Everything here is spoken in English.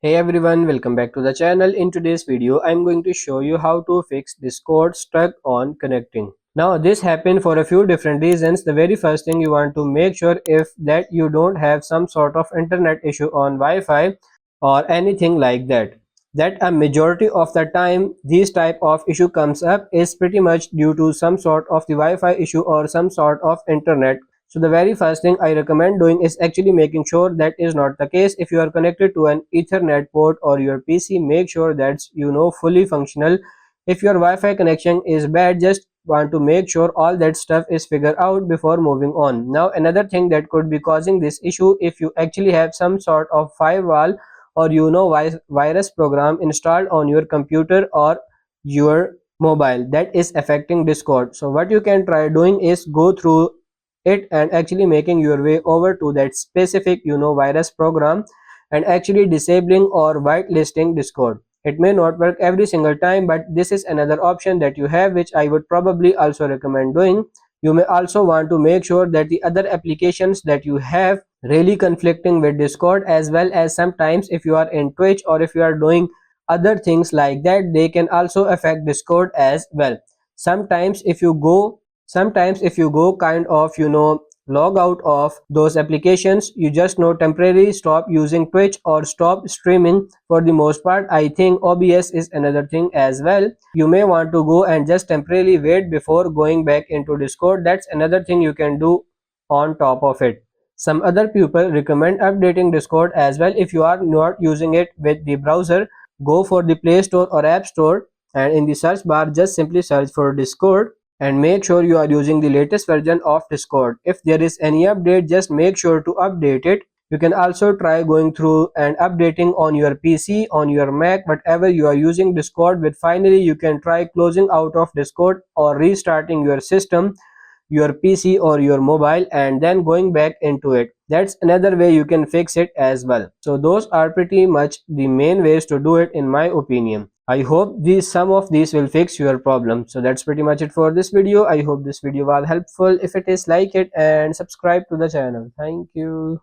Hey everyone, welcome back to the channel. In today's video, I'm going to show you how to fix Discord stuck on connecting. Now this happened for a few different reasons. The very first thing you want to make sure if that you don't have some sort of internet issue on Wi-Fi or anything like that. That a majority of the time these type of issue comes up is pretty much due to some sort of the Wi-Fi issue or some sort of internet. So the very first thing I recommend doing is actually making sure that is not the case. If you are connected to an Ethernet port or your PC, make sure that's fully functional. If your Wi-Fi connection is bad, just want to make sure all that stuff is figured out before moving on. Now another thing that could be causing this issue, if you actually have some sort of firewall or virus program installed on your computer or your mobile that is affecting Discord. So what you can try doing is go through it and actually making your way over to that specific virus program and actually disabling or whitelisting Discord. It may not work every single time, but this is another option that you have, which I would probably also recommend doing. You may also want to make sure that the other applications that you have really conflicting with Discord, as well as sometimes if you are in Twitch or if you are doing other things like that, they can also affect Discord as well. Sometimes if you go kind of log out of those applications, you just temporarily stop using Twitch or stop streaming. For the most part, I think OBS is another thing as well. You may want to go and just temporarily wait before going back into Discord. That's another thing you can do on top of it. Some other people recommend updating Discord as well. If you are not using it with the browser, go for the Play Store or App Store, and in the search bar just simply search for Discord and make sure you are using the latest version of Discord. If there is any update, just make sure to update it. You can also try going through and updating on your PC, on your Mac, whatever you are using Discord with. Finally, you can try closing out of Discord or restarting your system, your PC or your mobile, and then going back into it. That's another way you can fix it as well. So those are pretty much the main ways to do it in my opinion. I hope some of these will fix your problem. So that's pretty much it for this video. I hope this video was helpful. If it is, like it and subscribe to the channel. Thank you.